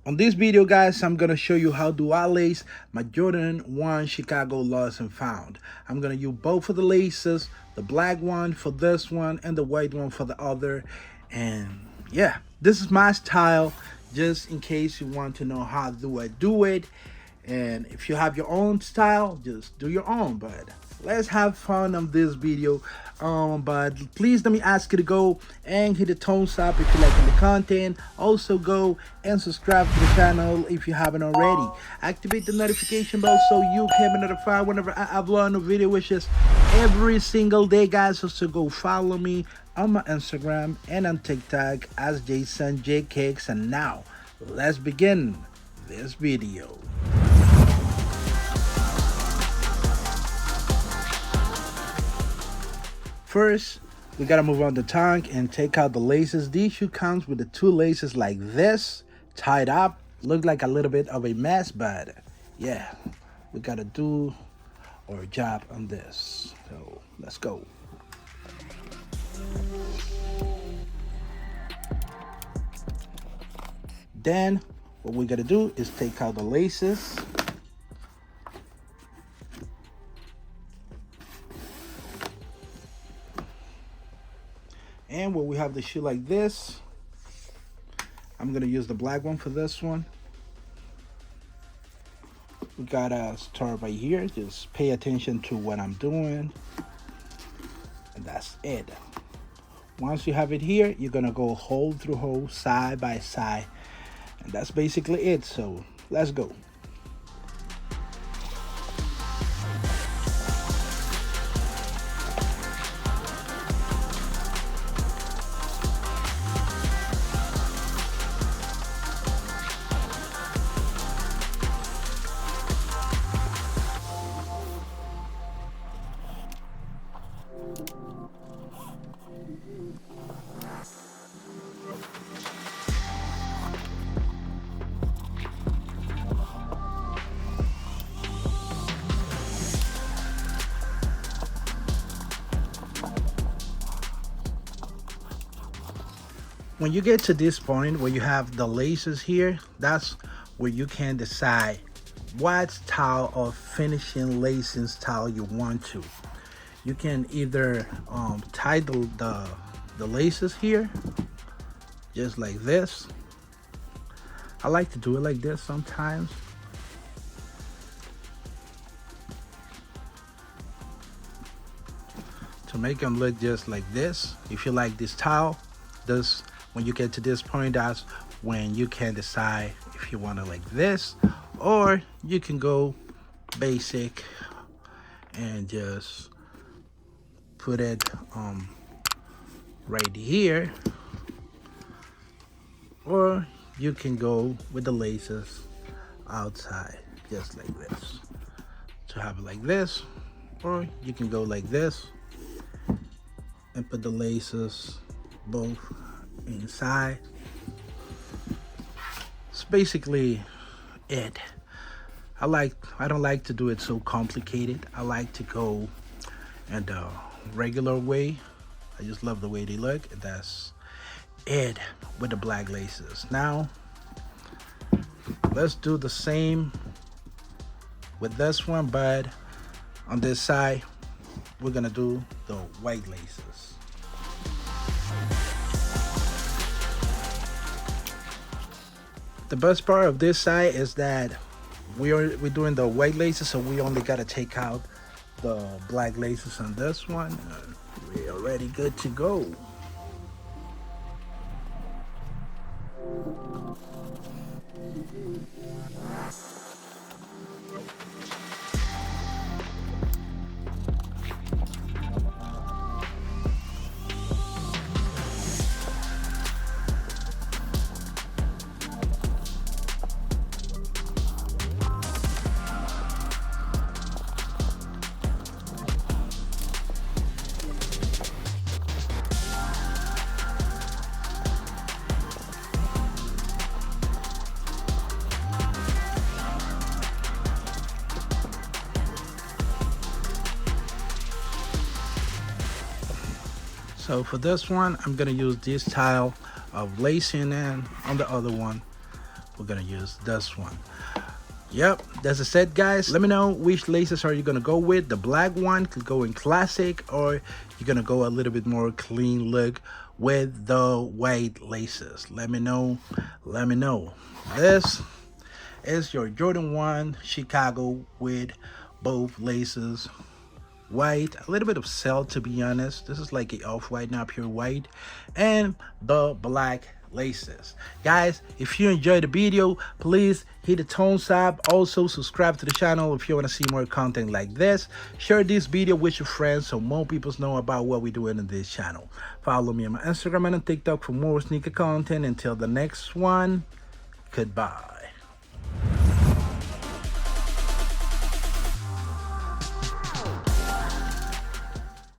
On this video, guys, I'm gonna show you how do I lace my Jordan 1 Chicago Lost and Found. I'm gonna use both of the laces, the black one for this one and the white one for the other. And yeah, this is my style, just in case you want to know how do I do it. And if you have your own style, just do your own. But let's have fun on this video. But please let me ask you to go and hit the thumbs up if you like the content. Also go and subscribe to the channel if you haven't already. Activate the notification bell so you can be notified whenever I upload a new video, which is every single day, guys. Also go follow me on my Instagram and on TikTok as Jason J Cakes. And now let's begin this video. First, we gotta move on the tank and take out the laces. These shoe comes with the two laces like this, tied up. Look like a little bit of a mess, but yeah, we gotta do our job on this. So let's go. Then what we gotta do is take out the laces. And when we have the shoe like this, I'm gonna use the black one for this one. We gotta start right here. Just pay attention to what I'm doing. And that's it. Once you have it here, you're gonna go hole through hole, side by side. And that's basically it. So let's go. When you get to this point where you have the laces here, that's where you can decide what style of finishing lacing style you want to. You can either tie the laces here, just like this. I like to do it like this sometimes. To make them look just like this. If you like this style, this when you get to this point, that's when you can decide if you want to like this, or you can go basic and just put it right here, or you can go with the laces outside just like this to have it like this, or you can go like this and put the laces both inside. It's basically it. I don't like to do it so complicated. I like to go in the regular way. I just love the way they look. That's it with the black laces. Now let's do the same with this one, but on this side we're gonna do the white laces. The best part of this side is that we're doing the white laces, so we only gotta take out the black laces on this one. We're already good to go. So for this one, I'm gonna use this style of lacing, and on the other one, we're gonna use this one. Yep, that's a set, guys. Let me know which laces are you gonna go with. The black one could go in classic, or you're gonna go a little bit more clean look with the white laces. Let me know. Let me know. This is your Jordan 1 Chicago with both laces white, a little bit of cell, to be honest. This is like a off-white, not pure white, and the black laces. Guys, if you enjoyed the video, please hit the thumbs up. Also subscribe to the channel if you want to see more content like this. Share this video with your friends so more people know about what we're doing in this channel. Follow me on my Instagram and on TikTok for more sneaker content. Until the next one, goodbye.